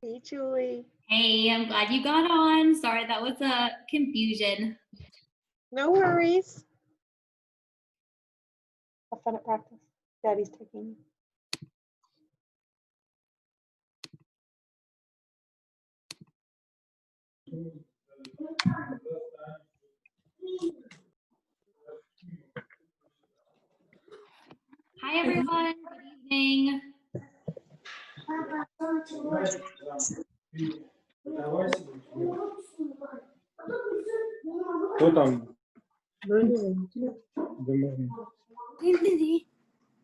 Hey, Julie. Hey, I'm glad you got on. Sorry, that was a confusion. No worries. Have fun at practice. Daddy's taking you. Hi, everyone. Good evening. Кто там? Да можно.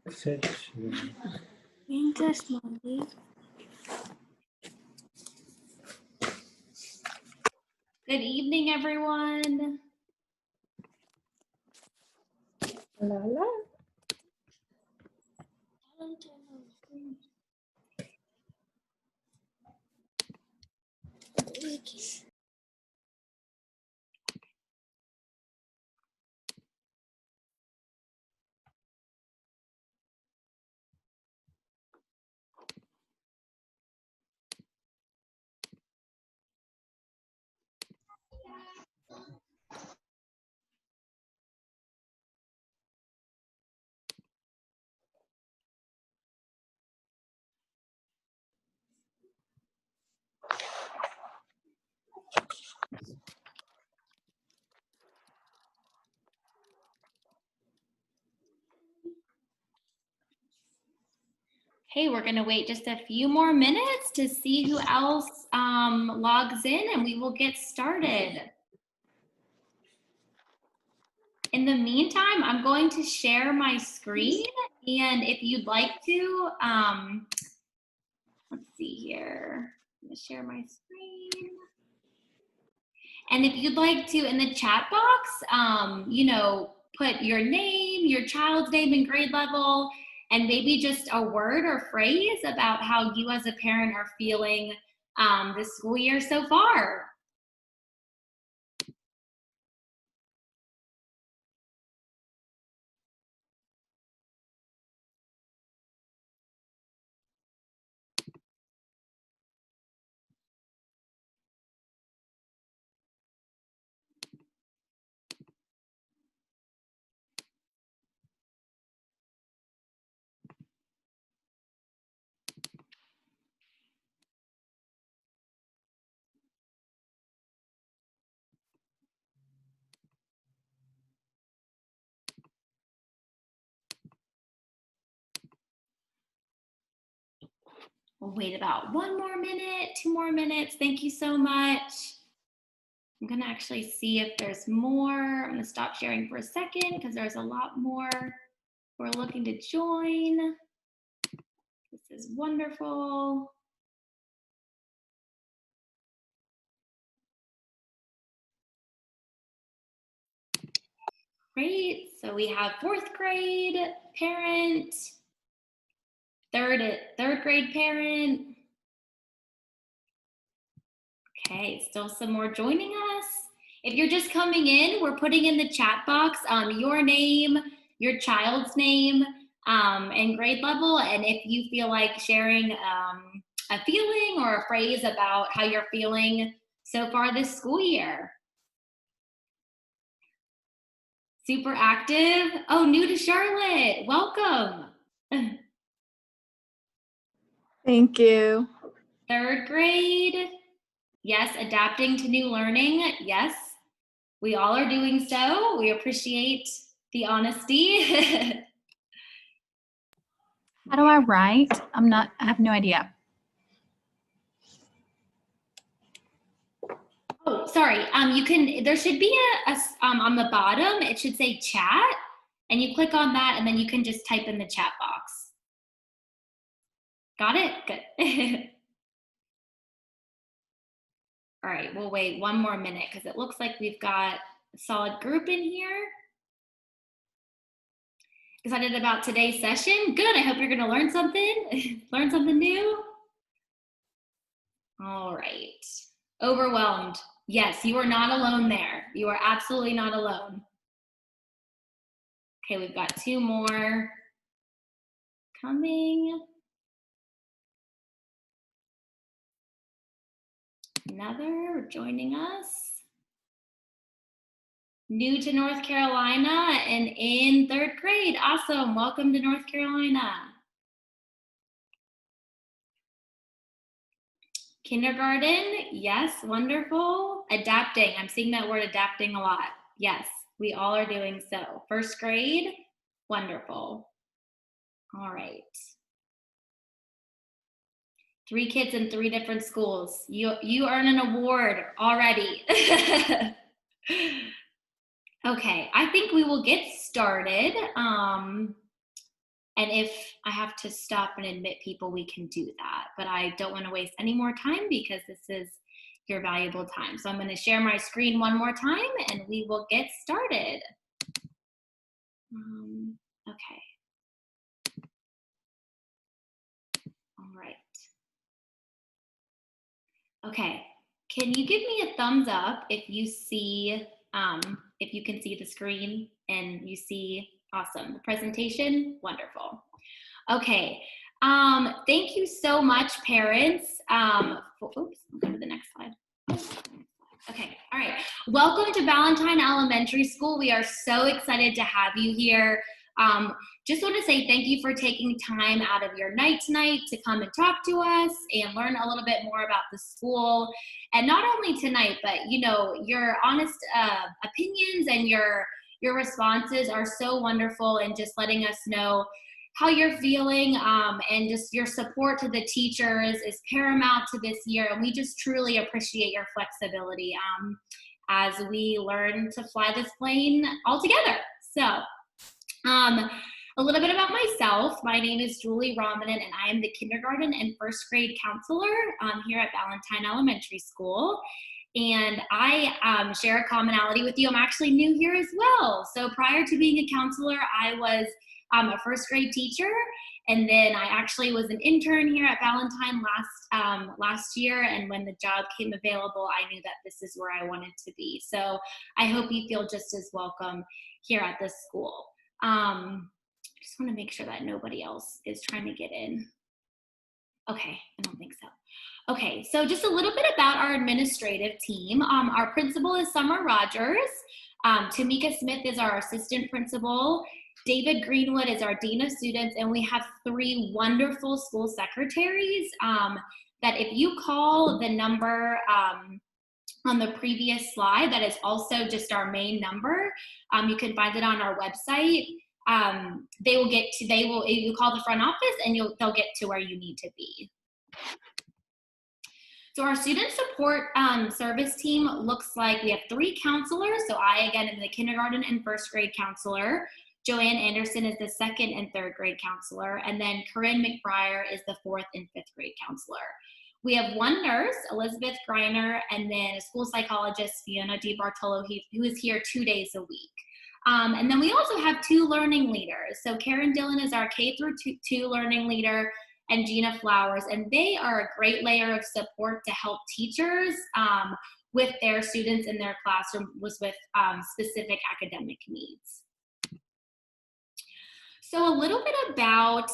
Сядь сюда. Good evening, everyone. La la. Hey, we're going to wait just a few more minutes to see who else logs in, and we will get started. In the meantime, I'm going to share my screen, and if you'd like to, let's see here. I'm going to share my screen. And if you'd like to, in the chat box, put your name, your child's name and grade level, and maybe just a word or phrase about how you as a parent are feeling this school year so far. We'll wait about 1 more minute, 2 more minutes. Thank you so much. I'm gonna actually see if there's more. I'm gonna stop sharing for a second because there's a lot more who are looking to join. This is wonderful. Great, so we have 4th grade parent, third grade parent. Okay, still some more joining us. If you're just coming in, we're putting in the chat box your name, your child's name, and grade level. And if you feel like sharing a feeling or a phrase about how you're feeling so far this school year. Super active. Oh, new to Charlotte. Welcome. Thank you. 3rd grade. Yes, adapting to new learning. Yes, we all are doing so. We appreciate the honesty. How do I write? I have no idea. Oh, sorry. There should be a on the bottom, it should say chat, and you click on that, and then you can just type in the chat box. Got it? Good. All right, we'll wait 1 more minute because it looks like we've got a solid group in here. Excited about today's session? Good, I hope you're gonna learn something, learn something new. All right, overwhelmed. Yes, you are not alone there. You are absolutely not alone. Okay, we've got 2 more coming. Another joining us. New to North Carolina and in 3rd grade. Awesome. Welcome to North Carolina. Kindergarten. Yes. Wonderful. Adapting. I'm seeing that word adapting a lot. Yes. We all are doing so. 1st grade. Wonderful. All right. 3 kids in 3 different schools. You earn an award already. Okay, I think we will get started. And if I have to stop and admit people, we can do that. But I don't want to waste any more time because this is your valuable time. So I'm going to share my screen one more time and we will get started. Okay. All right. Okay, can you give me a thumbs up if you see, if you can see the screen and you see, awesome, the presentation, wonderful. Okay, thank you so much, parents. Oops, I'll go to the next slide. Okay, all right. Welcome to Ballantyne Elementary School. We are so excited to have you here. Just want to say thank you for taking time out of your night tonight to come and talk to us and learn a little bit more about the school. And not only tonight, but you know, your honest opinions and your responses are so wonderful and just letting us know how you're feeling, and just your support to the teachers is paramount to this year. And we just truly appreciate your flexibility as we learn to fly this plane all together. So a little bit about myself. My name is Julie Romanen, and I am the kindergarten and 1st grade counselor here at Ballantyne Elementary School. And I share a commonality with you. I'm actually new here as well. So prior to being a counselor, I was a 1st grade teacher, and then I actually was an intern here at Ballantyne last year. And when the job came available, I knew that this is where I wanted to be. So I hope you feel just as welcome here at this school. I just want to make sure that nobody else is trying to get in. Okay, I don't think so. Okay, so just a little bit about our administrative team. Our principal is Summer Rogers. Tamika Smith is our assistant principal. David Greenwood is our dean of students, and we have 3 wonderful school secretaries that if you call the number on the previous slide, that is also just our main number. You can find it on our website. You call the front office and they'll get to where you need to be. So our student support service team looks like we have 3 counselors. So I, again, am the kindergarten and 1st grade counselor. Joanne Anderson is the 2nd and 3rd grade counselor. And then Corinne McBriar is the 4th and 5th grade counselor. We have 1 nurse, Elizabeth Greiner, and then a school psychologist, Fiona DiBartolo, who is here 2 days a week. And then we also have 2 learning leaders. So Karen Dillon is our K-2 learning leader, and Gina Flowers, and they are a great layer of support to help teachers with their students in their classroom with specific academic needs. So a little bit about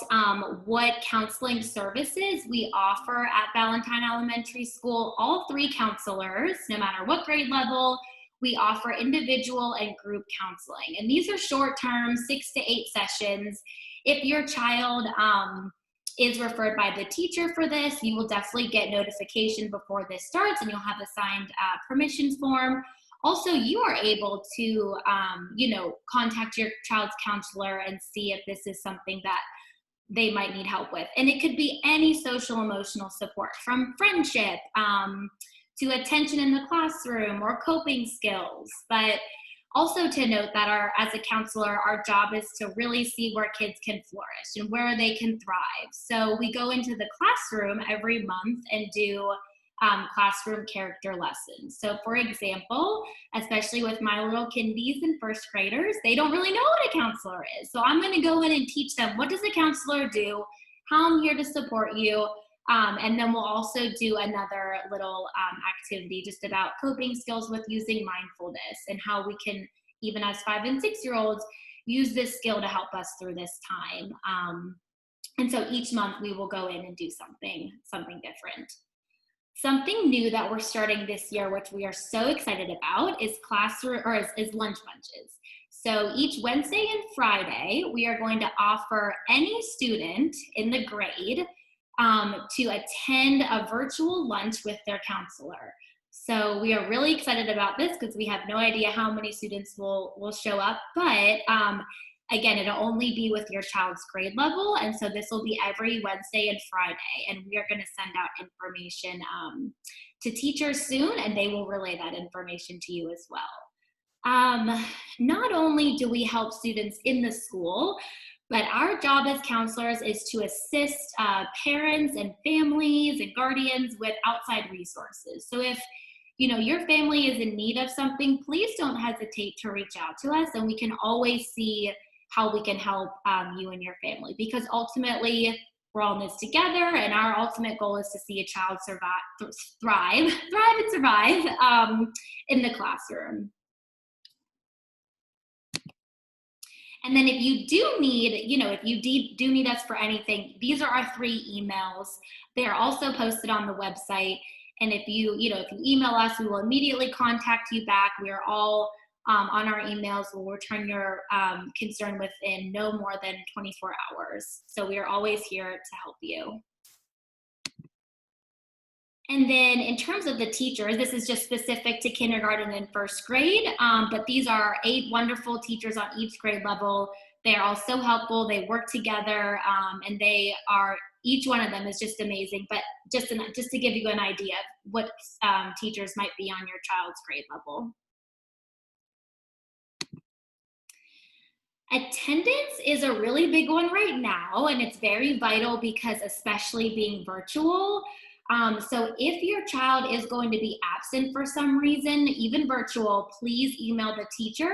what counseling services we offer at Ballantyne Elementary School. All 3 counselors, no matter what grade level, we offer individual and group counseling. And these are short-term, 6 to 8 sessions. If your child is referred by the teacher for this, you will definitely get notification before this starts, and you'll have a signed permissions form. Also, you are able to, contact your child's counselor and see if this is something that they might need help with. And it could be any social emotional support, from friendship to attention in the classroom or coping skills. But also to note that as a counselor, our job is to really see where kids can flourish and where they can thrive. So we go into the classroom every month and do classroom character lessons. So for example, especially with my little kindies and 1st graders, they don't really know what a counselor is. So I'm gonna go in and teach them, what does a counselor do? How I'm here to support you. And then we'll also do another little activity just about coping skills with using mindfulness and how we can, even as 5 and 6-year-olds, use this skill to help us through this time. And so each month we will go in and do something different. Something new that we're starting this year, which we are so excited about, is is lunch bunches. So each Wednesday and Friday, we are going to offer any student in the grade to attend a virtual lunch with their counselor. So we are really excited about this because we have no idea how many students will show up, but again, it'll only be with your child's grade level, and so this will be every Wednesday and Friday, and we are going to send out information to teachers soon, and they will relay that information to you as well. Not only do we help students in the school, but our job as counselors is to assist parents and families and guardians with outside resources. So if your family is in need of something, please don't hesitate to reach out to us, and we can always see how we can help you and your family, because ultimately we're all in this together, and our ultimate goal is to see a child thrive and survive in the classroom. And then if you do need, if you do need us for anything, these are our 3 emails. They are also posted on the website. And if you email us, we will immediately contact you back. We are all on our emails. We'll return your concern within no more than 24 hours. So we are always here to help you. And then in terms of the teachers, this is just specific to kindergarten and first grade, but these are 8 wonderful teachers on each grade level. They are all so helpful. They work together, and each one of them is just amazing. But just to give you an idea of what teachers might be on your child's grade level. Attendance is a really big one right now, and it's very vital because especially being virtual. So if your child is going to be absent for some reason, even virtual, please email the teacher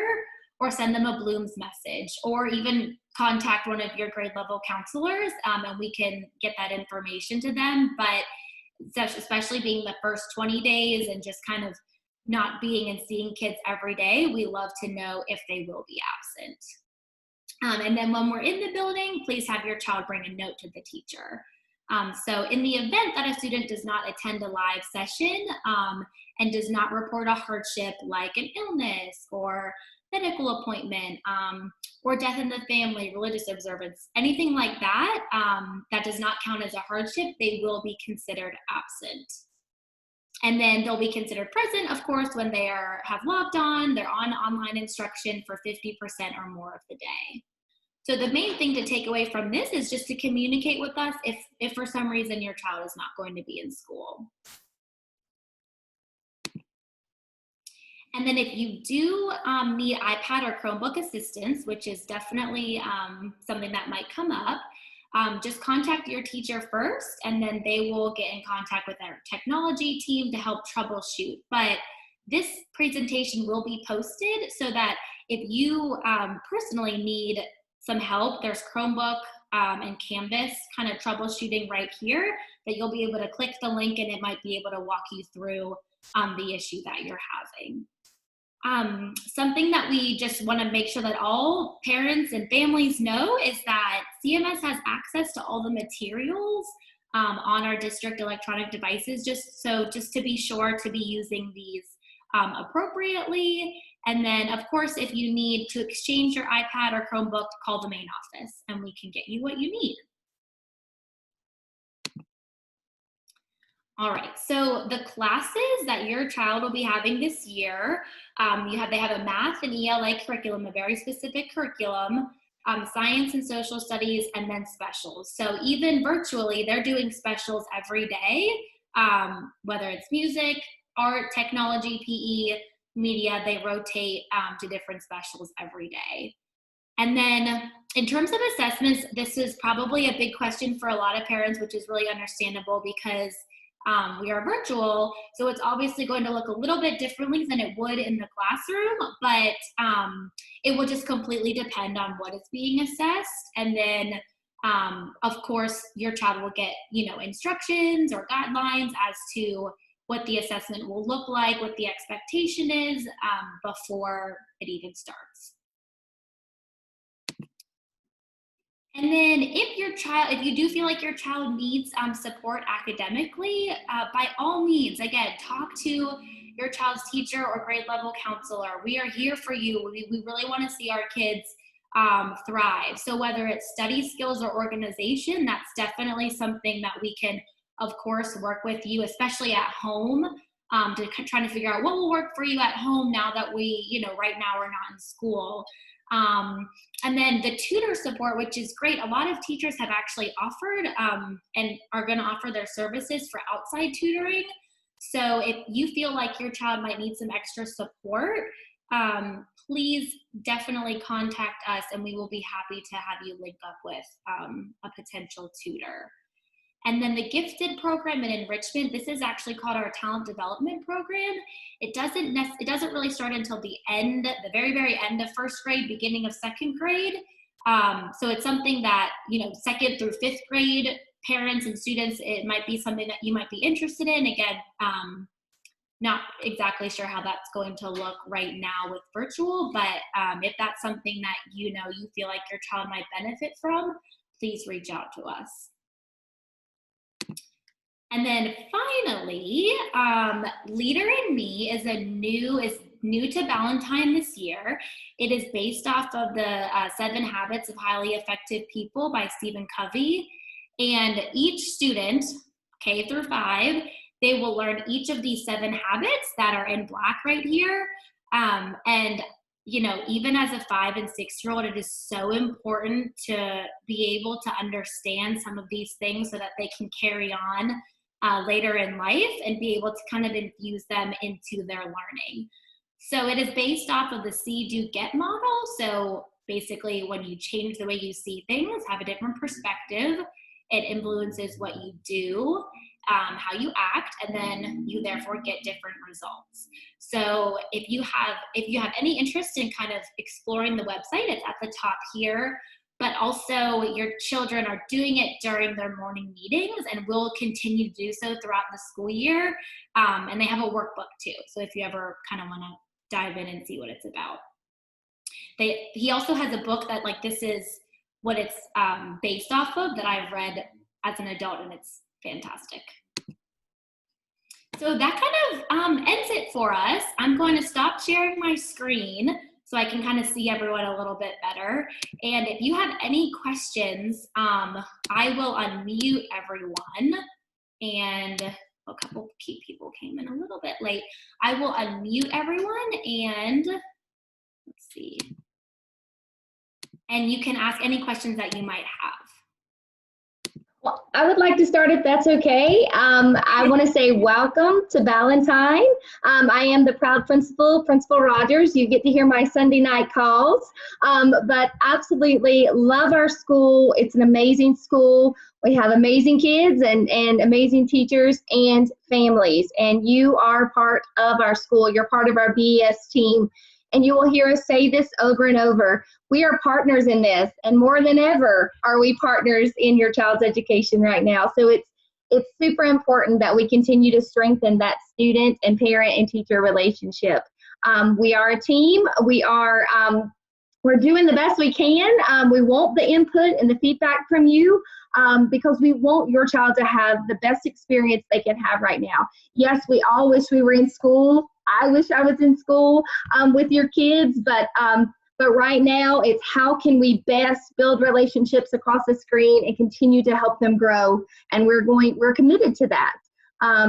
or send them a Bloom's message, or even contact one of your grade level counselors, and we can get that information to them. But especially being the first 20 days and just kind of not being and seeing kids every day, we love to know if they will be absent. And then when we're in the building, please have your child bring a note to the teacher. So in the event that a student does not attend a live session and does not report a hardship like an illness or medical appointment or death in the family, religious observance, anything like that, that does not count as a hardship, they will be considered absent. And then they'll be considered present, of course, when they have logged on, they're on online instruction for 50% or more of the day. So the main thing to take away from this is just to communicate with us if for some reason your child is not going to be in school. And then if you do need iPad or Chromebook assistance, which is definitely something that might come up, just contact your teacher first, and then they will get in contact with our technology team to help troubleshoot. But this presentation will be posted so that if you personally need some help, there's Chromebook and Canvas kind of troubleshooting right here that you'll be able to click the link, and it might be able to walk you through the issue that you're having. Something that we just want to make sure that all parents and families know is that CMS has access to all the materials on our district electronic devices, just to be sure to be using these appropriately. And then, of course, if you need to exchange your iPad or Chromebook, call the main office and we can get you what you need. All right, so the classes that your child will be having this year, they have a math and ELA curriculum, a very specific curriculum, science and social studies, and then specials. So even virtually, they're doing specials every day, whether it's music, art, technology, PE, media, they rotate to different specials every day. And then in terms of assessments, this is probably a big question for a lot of parents, which is really understandable because we are virtual, so it's obviously going to look a little bit differently than it would in the classroom, but it will just completely depend on what is being assessed. And then, of course, your child will get, instructions or guidelines as to what the assessment will look like, what the expectation is before it even starts. And then if you do feel like your child needs support academically, by all means, again, talk to your child's teacher or grade level counselor. We are here for you. We really want to see our kids thrive. So whether it's study skills or organization, that's definitely something that we can, of course, work with you, especially at home, trying to figure out what will work for you at home now that right now we're not in school. And then the tutor support, which is great. A lot of teachers have actually offered and are going to offer their services for outside tutoring. So if you feel like your child might need some extra support, please definitely contact us and we will be happy to have you link up with a potential tutor. And then the gifted program and enrichment, this is actually called our talent development program. It doesn't really start until the very, very end of first grade, beginning of second grade. So it's something that, second through fifth grade parents and students, it might be something that you might be interested in. Again, not exactly sure how that's going to look right now with virtual, but if that's something that you feel like your child might benefit from, please reach out to us. And then finally, Leader in Me is new to Ballantyne this year. It is based off of the 7 Habits of Highly Effective People by Stephen Covey. And each student, K through 5, they will learn each of these 7 habits that are in black right here. And even as a 5 and 6-year-old, it is so important to be able to understand some of these things so that they can carry on later in life and be able to kind of infuse them into their learning. So it is based off of the See, Do, Get model. So basically when you change the way you see things, have a different perspective, it influences what you do, how you act, and then you therefore get different results. So if you have any interest in kind of exploring the website, it's at the top here. But also your children are doing it during their morning meetings and will continue to do so throughout the school year. And they have a workbook too. So if you ever kind of want to dive in and see what it's about. He also has a book that this is what it's based off of that I've read as an adult, and it's fantastic. So that kind of ends it for us. I'm going to stop sharing my screen so I can kind of see everyone a little bit better. And if you have any questions, I will unmute everyone. And a couple key people came in a little bit late. I will unmute everyone and let's see. And you can ask any questions that you might have. Well, I would like to start if that's okay. I want to say welcome to Ballantyne. I am the proud principal, Principal Rogers. You get to hear my Sunday night calls, but absolutely love our school. It's an amazing school. We have amazing kids and amazing teachers and families, and you are part of our school. You're part of our BES team. And you will hear us say this over and over. We are partners in this, and more than ever are we partners in your child's education right now. So it's super important that we continue to strengthen that student and parent and teacher relationship. We are a team. We're doing the best we can. We want the input and the feedback from you because we want your child to have the best experience they can have right now. Yes, we all wish we were in school. I wish I was in school with your kids, but right now it's how can we best build relationships across the screen and continue to help them grow, and we're committed to that.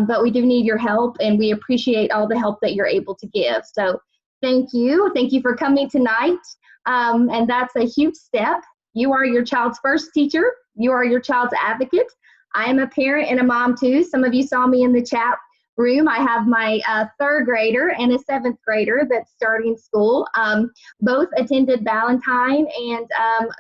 But we do need your help, and we appreciate all the help that you're able to give. So thank you for coming tonight, and that's a huge step. You are your child's first teacher. You are your child's advocate. I am a parent and a mom too. Some of you saw me in the chat room. I have my 3rd grader and a 7th grader that's starting school. Both attended Ballantyne, and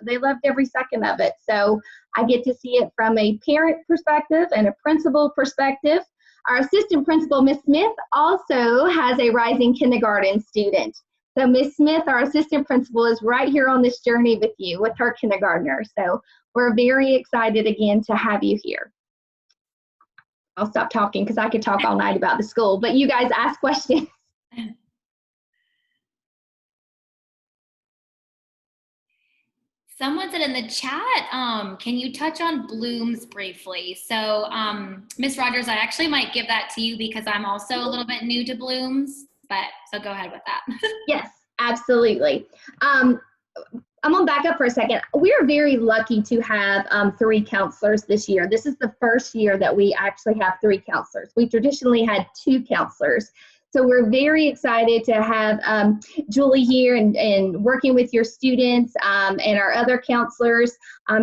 they loved every second of it. So I get to see it from a parent perspective and a principal perspective. Our assistant principal, Miss Smith, also has a rising kindergarten student. So Miss Smith, our assistant principal, is right here on this journey with you with her kindergartner. So we're very excited again to have you here. I'll stop talking because I could talk all night about the school, but you guys ask questions. Someone said in the chat, can you touch on blooms briefly? So, Miss Rogers, I actually might give that to you because I'm also a little bit new to blooms, but so go ahead with that. Yes, absolutely. I'm gonna back up for a second. We are very lucky to have 3 counselors this year. This is the first year that we actually have 3 counselors. We traditionally had 2 counselors. So we're very excited to have Julie here and working with your students and our other counselors,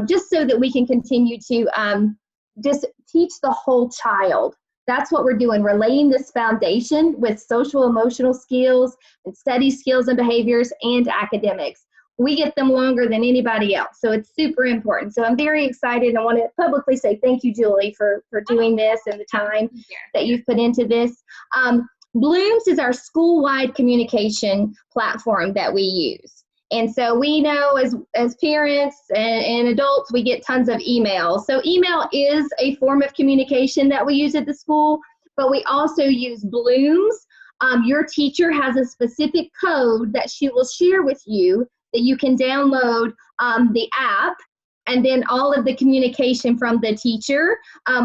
just so that we can continue to just teach the whole child. That's what we're doing. We're laying this foundation with social emotional skills and study skills and behaviors and academics. We get them longer than anybody else. So it's super important. So I'm very excited. I want to publicly say thank you, Julie, for doing this and the time that you've put into this. Blooms is our school-wide communication platform that we use. And so we know as parents and adults, we get tons of emails. So email is a form of communication that we use at the school, but we also use Blooms. Your teacher has a specific code that she will share with you that you can download the app, and then all of the communication from the teacher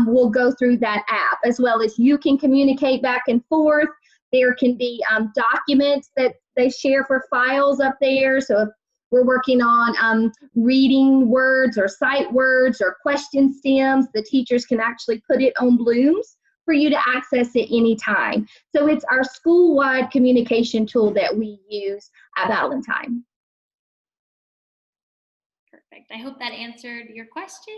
will go through that app, as well as you can communicate back and forth. There can be documents that they share for files up there. So if we're working on reading words or sight words or question stems, the teachers can actually put it on Blooms for you to access it anytime. So it's our school-wide communication tool that we use at Ballantyne. Perfect. I hope that answered your question.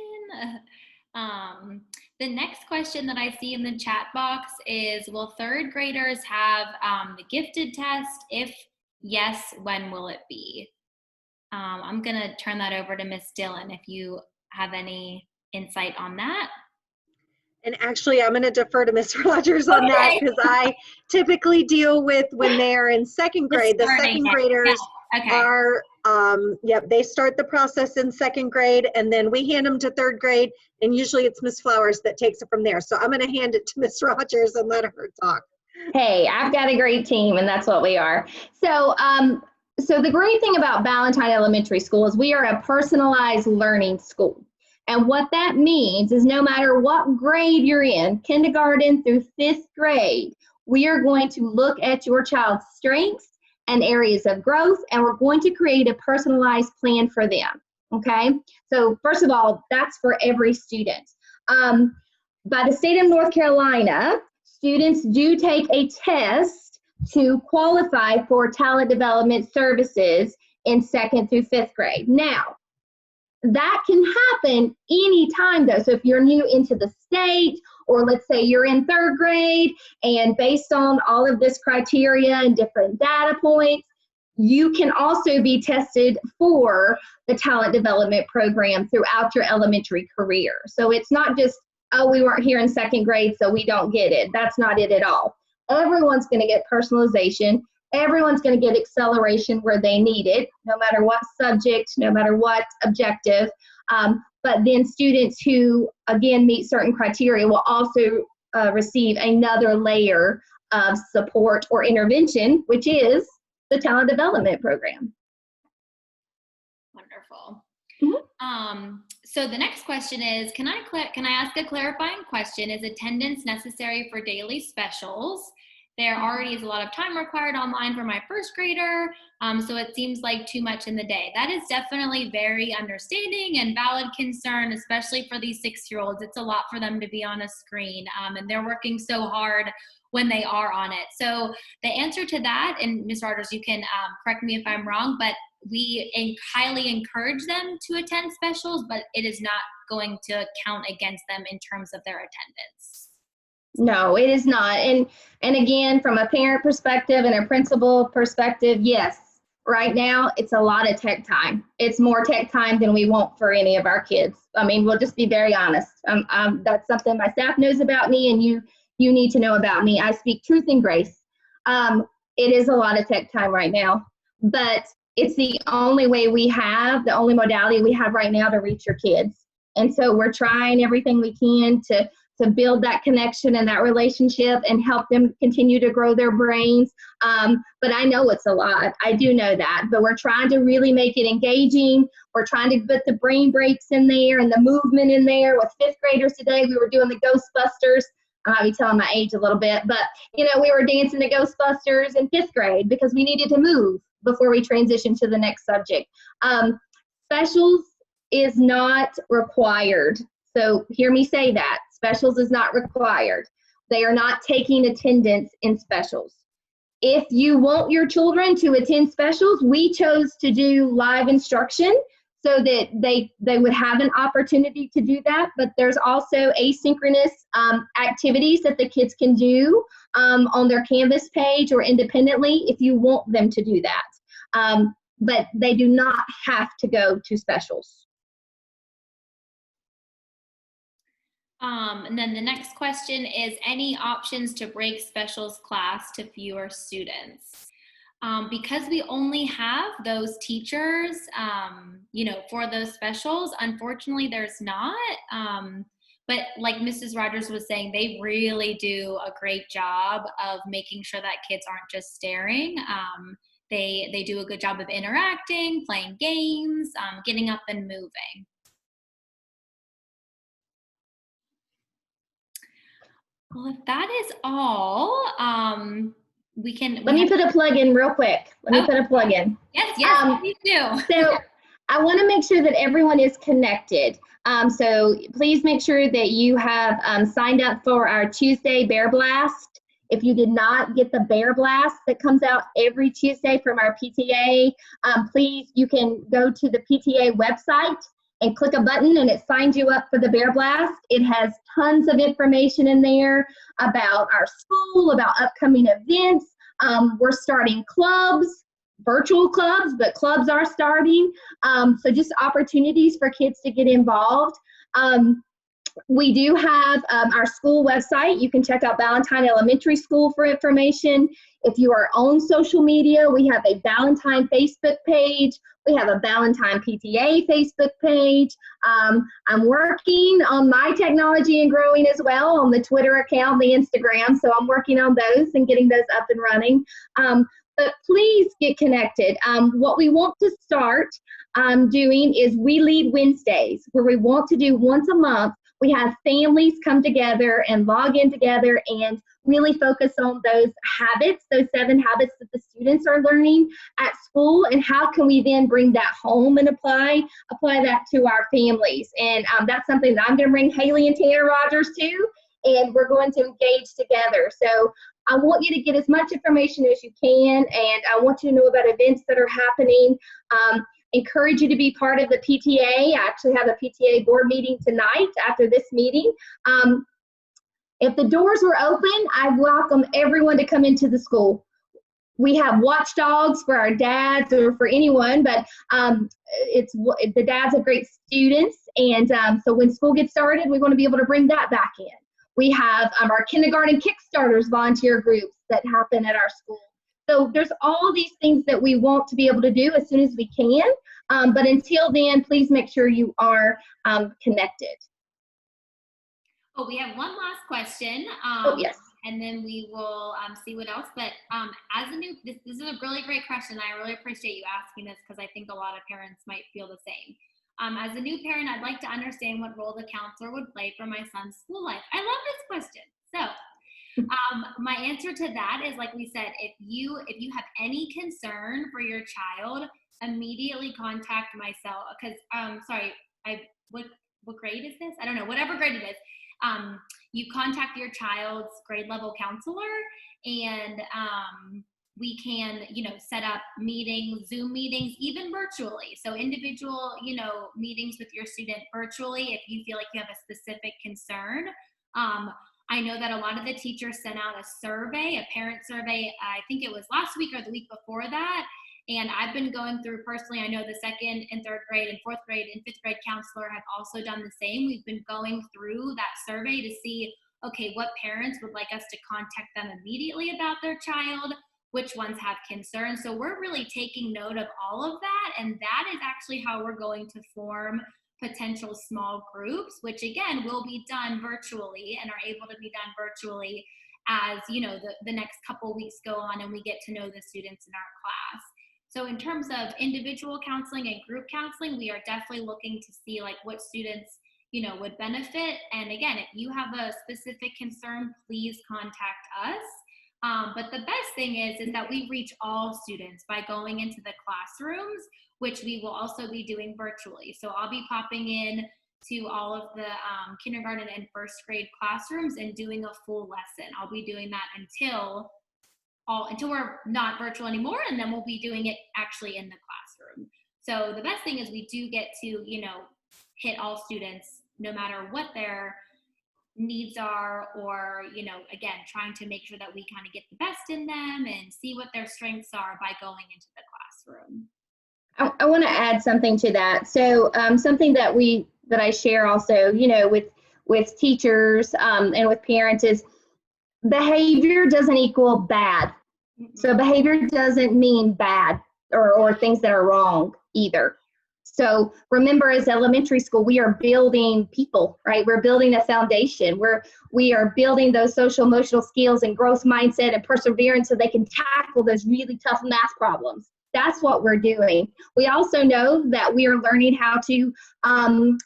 The next question that I see in the chat box is, will 3rd graders have the gifted test? If yes, when will it be? I'm going to turn that over to Miss Dillon if you have any insight on that. And actually, I'm going to defer to Miss Rogers on that because I typically deal with when they're in 2nd grade. The 2nd graders are, they start the process in 2nd grade, and then we hand them to 3rd grade, and usually it's Miss Flowers that takes it from there. So I'm going to hand it to Miss Rogers and let her talk. Hey, I've got a great team, and that's what we are. So, so the great thing about Ballantyne Elementary School is we are a personalized learning school. And what that means is no matter what grade you're in, kindergarten through 5th grade, we are going to look at your child's strengths and areas of growth, and we're going to create a personalized plan for them, okay? So first of all, that's for every student. By the state of North Carolina, students do take a test to qualify for talent development services in 2nd through 5th grade. Now, that can happen anytime though. So if you're new into the state, or let's say you're in 3rd grade, and based on all of this criteria and different data points, you can also be tested for the talent development program throughout your elementary career. So it's not just, oh, we weren't here in 2nd grade, so we don't get it. That's not it at all. Everyone's going to get personalization. Everyone's going to get acceleration where they need it, no matter what subject, no matter what objective. But then students who, again, meet certain criteria will also receive another layer of support or intervention, which is the talent development program. Wonderful. Mm-hmm. So the next question is, can I ask a clarifying question? Is attendance necessary for daily specials? There already is a lot of time required online for my 1st grader, so it seems like too much in the day. That is definitely very understanding and valid concern, especially for these 6-year-olds. It's a lot for them to be on a screen, and they're working so hard when they are on it. So the answer to that, and Ms. Rogers, you can correct me if I'm wrong, but we highly encourage them to attend specials, but it is not going to count against them in terms of their attendance. No, it is not. And again, from a parent perspective and a principal perspective, yes, right now it's a lot of tech time. It's more tech time than we want for any of our kids. I mean, we'll just be very honest. That's something my staff knows about me, and you need to know about me. I speak truth and grace. It is a lot of tech time right now, but it's the only way we have, the only modality we have right now to reach your kids. And so we're trying everything we can to to build that connection and that relationship and help them continue to grow their brains. But I know it's a lot. I do know that. But we're trying to really make it engaging. We're trying to put the brain breaks in there and the movement in there. With fifth graders today, we were doing the Ghostbusters. I might be telling my age a little bit, but we were dancing the Ghostbusters in fifth grade because we needed to move before we transitioned to the next subject. Specials is not required. So hear me say that. Specials is not required. They are not taking attendance in specials. If you want your children to attend specials, we chose to do live instruction so that they would have an opportunity to do that. But there's also asynchronous activities that the kids can do on their Canvas page or independently if you want them to do that. But they do not have to go to specials. And then the next question is, any options to break specials class to fewer students? Because we only have those teachers, for those specials, unfortunately there's not. But like Mrs. Rogers was saying, they really do a great job of making sure that kids aren't just staring. They do a good job of interacting, playing games, getting up and moving. Well, if that is all, we can. Let me put a plug in real quick. Let me put a plug in. Yes, please do. So I want to make sure that everyone is connected. So please make sure that you have signed up for our Tuesday Bear Blast. If you did not get the Bear Blast that comes out every Tuesday from our PTA, please, you can go to the PTA website and click a button and it signs you up for the Bear Blast. It has tons of information in there about our school, about upcoming events. We're starting clubs, virtual clubs, but clubs are starting. So just opportunities for kids to get involved. We do have our school website. You can check out Ballantyne Elementary School for information. If you are on social media, we have a Ballantyne Facebook page. We have a Ballantyne PTA Facebook page. I'm working on my technology and growing as well on the Twitter account, the Instagram. So I'm working on those and getting those up and running. But please get connected. What we want to start doing is We Lead Wednesdays, where we want to do once a month. We have families come together and log in together and really focus on those habits, those 7 habits that the students are learning at school, and how can we then bring that home and apply that to our families. And that's something that I'm going to bring Haley and Tanner Rogers to, and we're going to engage together. So I want you to get as much information as you can, and I want you to know about events that are happening. Encourage you to be part of the PTA. I actually have a PTA board meeting tonight after this meeting. If the doors were open, I welcome everyone to come into the school. We have watchdogs for our dads or for anyone, but the dads are great students, and so when school gets started, we want to be able to bring that back in. We have our kindergarten Kickstarters volunteer groups that happen at our school. So there's all these things that we want to be able to do as soon as we can. But until then, please make sure you are connected. Oh, we have one last question. Yes. And then we will see what else. But this is a really great question. I really appreciate you asking this because I think a lot of parents might feel the same. As a new parent, I'd like to understand what role the counselor would play for my son's school life. I love this question. So my answer to that is, like we said, if you have any concern for your child, immediately contact myself. Because what grade is this? I don't know. Whatever grade it is, you contact your child's grade level counselor, and we can, set up meetings, Zoom meetings, even virtually. So individual, meetings with your student virtually if you feel like you have a specific concern. I know that a lot of the teachers sent out a survey, a parent survey. I think it was last week or the week before that. And I've been going through personally, I know the 2nd and 3rd grade and 4th grade and 5th grade counselor have also done the same. We've been going through that survey to see, okay, what parents would like us to contact them immediately about their child, which ones have concerns. So we're really taking note of all of that. And that is actually how we're going to form potential small groups, which again will be done virtually and are able to be done virtually as, you know, the next couple weeks go on and we get to know the students in our class. So in terms of individual counseling and group counseling, we are definitely looking to see like what students, you know, would benefit. And again, if you have a specific concern, please contact us. But the best thing is that we reach all students by going into the classrooms, which we will also be doing virtually. So I'll be popping in to all of the kindergarten and first grade classrooms and doing a full lesson. I'll be doing that until we're not virtual anymore, and then we'll be doing it actually in the classroom. So the best thing is we do get to, you know, hit all students no matter what their needs are, or, you know, again, trying to make sure that we kind of get the best in them and see what their strengths are by going into the classroom. I want to add something to that. So something that I share also, you know, with teachers and with parents is behavior doesn't equal bad. So behavior doesn't mean bad or things that are wrong either. So remember, as elementary school, we are building people, right? We're building a foundation. We are building those social emotional skills and growth mindset and perseverance so they can tackle those really tough math problems. That's what we're doing. We also know that we are learning how to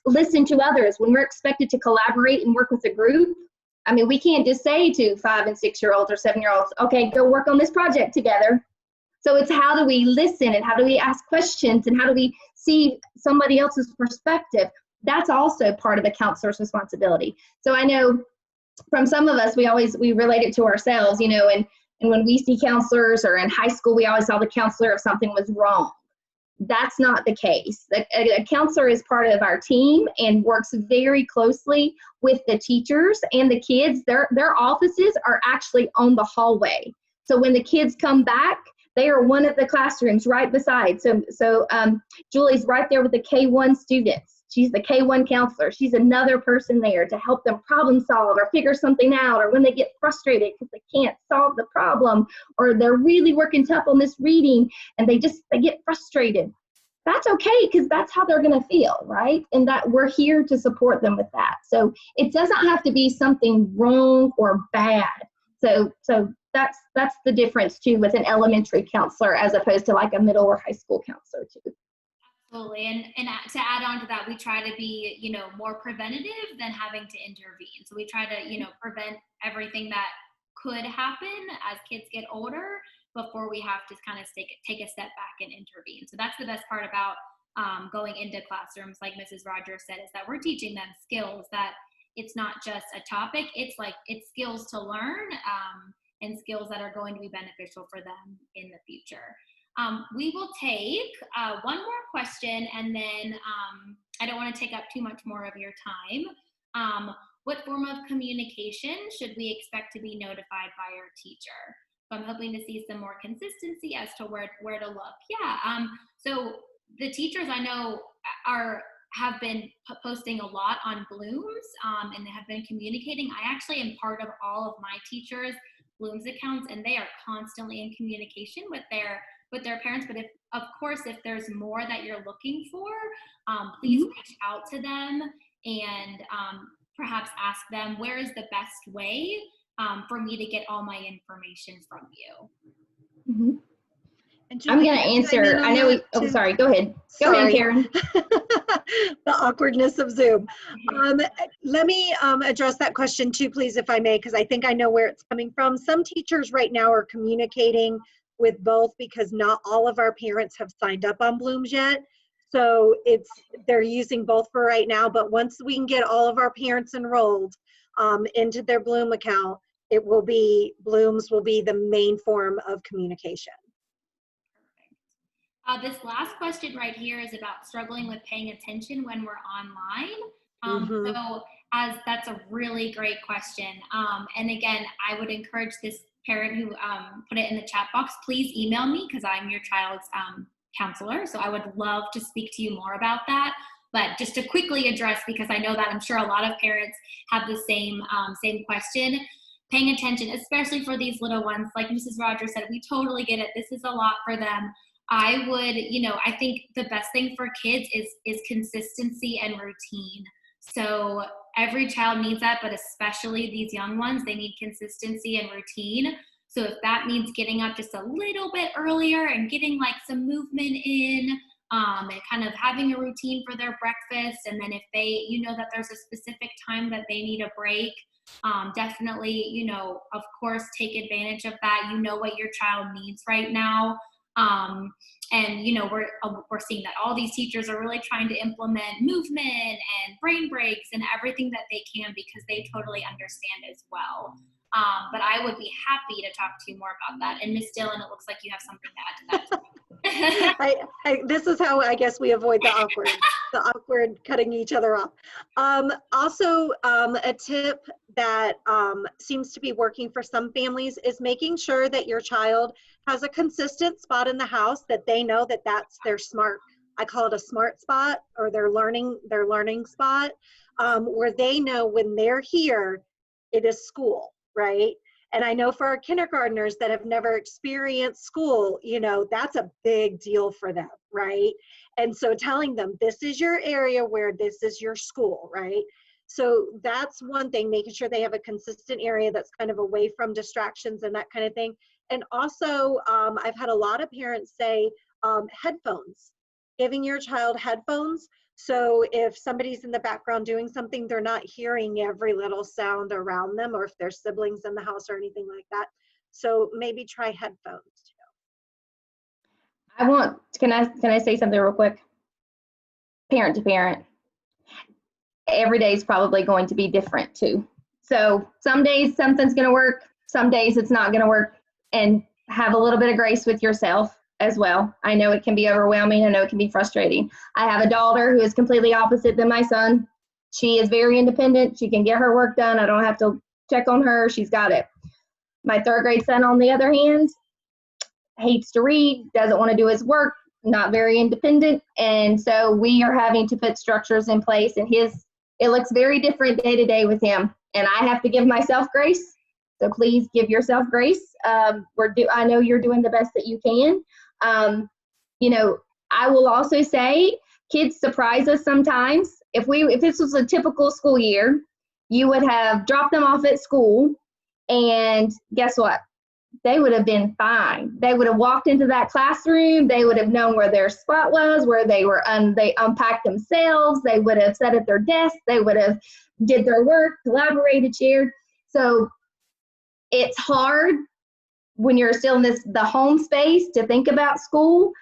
listen to others. When we're expected to collaborate and work with a group, I mean, we can't just say to 5 and 6 year olds or 7 year olds, okay, go work on this project together. So it's how do we listen and how do we ask questions and how do we see somebody else's perspective? That's also part of the counselor's responsibility. So I know from some of us, we relate it to ourselves, you know, and when we see counselors or in high school, we always saw the counselor if something was wrong. That's not the case. A counselor is part of our team and works very closely with the teachers and the kids. Their offices are actually on the hallway. So when the kids come back, they are one of the classrooms right beside. So Julie's right there with the K1 students. She's the K1 counselor. She's another person there to help them problem solve or figure something out, or when they get frustrated because they can't solve the problem, or they're really working tough on this reading and they get frustrated. That's okay, because that's how they're going to feel, right? And that we're here to support them with that. So it doesn't have to be something wrong or bad. So that's the difference too with an elementary counselor as opposed to like a middle or high school counselor too. Absolutely. And to add on to that, we try to be, you know, more preventative than having to intervene. So we try to, you know, prevent everything that could happen as kids get older before we have to kind of take a step back and intervene. So that's the best part about going into classrooms, like Mrs. Rogers said, is that we're teaching them skills, that it's not just a topic, it's skills to learn and skills that are going to be beneficial for them in the future. We will take one more question, and then I don't want to take up too much more of your time. What form of communication should we expect to be notified by our teacher? So I'm hoping to see some more consistency as to where to look. Yeah. So the teachers I know have been posting a lot on Bloom's and they have been communicating. I actually am part of all of my teachers' Bloom's accounts, and they are constantly in communication with their parents. But if there's more that you're looking for, please reach out to them and perhaps ask them, where is the best way for me to get all my information from you? I'm going to answer. I know sorry, go ahead. Go ahead, Karen. The awkwardness of Zoom. Let me address that question too, please, if I may, because I think I know where it's coming from. Some teachers right now are communicating with both because not all of our parents have signed up on Bloom's yet. So they're using both for right now, but once we can get all of our parents enrolled into their Bloom account, Bloom's will be the main form of communication. This last question right here is about struggling with paying attention when we're online. So that's a really great question. And again, I would encourage this parent who put it in the chat box, please email me, because I'm your child's counselor. So I would love to speak to you more about that. But just to quickly address, because I know that I'm sure a lot of parents have the same question, paying attention, especially for these little ones, like Mrs. Rogers said, we totally get it. This is a lot for them. I would, I think the best thing for kids is consistency and routine. So every child needs that, but especially these young ones, they need consistency and routine. So if that means getting up just a little bit earlier and getting like some movement in, and kind of having a routine for their breakfast, and then if they, that there's a specific time that they need a break, definitely, of course, take advantage of that. You know what your child needs right now. And we're seeing that all these teachers are really trying to implement movement and brain breaks and everything that they can, because they totally understand as well. But I would be happy to talk to you more about that. And Miss Dillon, it looks like you have something to add to that. This is how I guess we avoid the awkward cutting each other off. Also, a tip that seems to be working for some families is making sure that your child has a consistent spot in the house that they know that that's their smart. I call it a smart spot, or their learning spot, where they know when they're here, it is school, right? And I know for our kindergartners that have never experienced school, that's a big deal for them, right? And so telling them, this is your area where this is your school, right? So that's one thing, making sure they have a consistent area that's kind of away from distractions and that kind of thing. And also, I've had a lot of parents say headphones, giving your child headphones. So if somebody's in the background doing something, they're not hearing every little sound around them, or if there's siblings in the house or anything like that. So maybe try headphones too. Can I say something real quick? Parent to parent. Every day is probably going to be different too. So some days something's going to work, some days it's not going to work, and have a little bit of grace with yourself as well. I know it can be overwhelming. I know it can be frustrating. I have a daughter who is completely opposite than my son. She is very independent. She can get her work done. I don't have to check on her. She's got it. My third grade son, on the other hand, hates to read, doesn't want to do his work, not very independent. And so we are having to put structures in place, and it looks very different day to day with him. And I have to give myself grace. So please give yourself grace. I know you're doing the best that you can. I will also say kids surprise us sometimes. If this was a typical school year, you would have dropped them off at school, and guess what? They would have been fine. They would have walked into that classroom. They would have known where their spot was, where they were. They unpacked themselves. They would have sat at their desk. They would have did their work, collaborated, shared. So it's hard when you're still in the home space to think about school,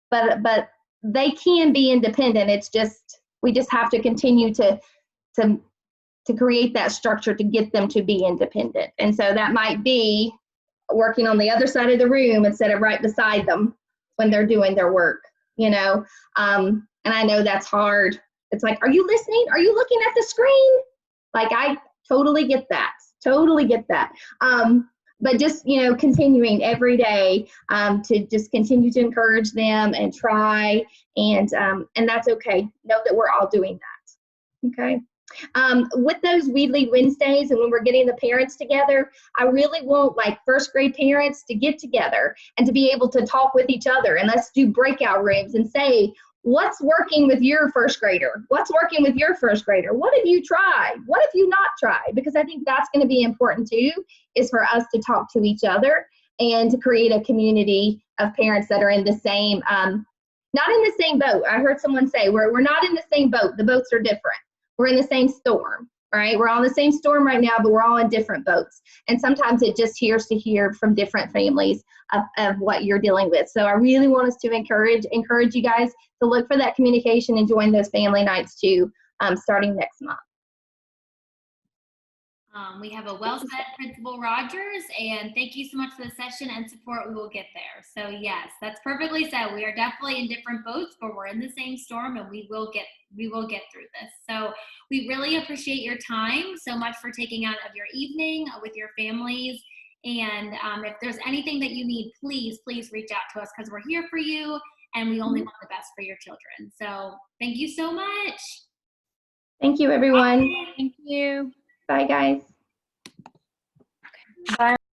but they can be independent. It's just, we just have to continue to create that structure to get them to be independent. And so that might be working on the other side of the room instead of right beside them when they're doing their work, and I know that's hard. It's like, are you listening? Are you looking at the screen? Like, I totally get that. But just, continuing every day to just continue to encourage them and try, and that's okay. Know that we're all doing that. Okay. With those We Lead Wednesdays, and when we're getting the parents together, I really want first grade parents to get together and to be able to talk with each other, and let's do breakout rooms and say, what's working with your first grader? What's working with your first grader? What have you tried? What have you not tried? Because I think that's going to be important too, is for us to talk to each other and to create a community of parents that are in the same, not in the same boat. I heard someone say, we're not in the same boat. The boats are different. We're in the same storm, right? We're on the same storm right now, but we're all in different boats. And sometimes it just hears to hear from different families of what you're dealing with. So I really want us to encourage you guys to look for that communication and join those family nights too, starting next month. We have a well said, Principal Rogers, and thank you so much for the session and support. We will get there. So yes, that's perfectly said. We are definitely in different boats, but we're in the same storm, and we will get through this. So we really appreciate your time so much for taking out of your evening with your families. And if there's anything that you need, please reach out to us, because we're here for you, and we only want the best for your children. So thank you so much. Thank you, everyone. Bye. Thank you. Bye, guys. Bye.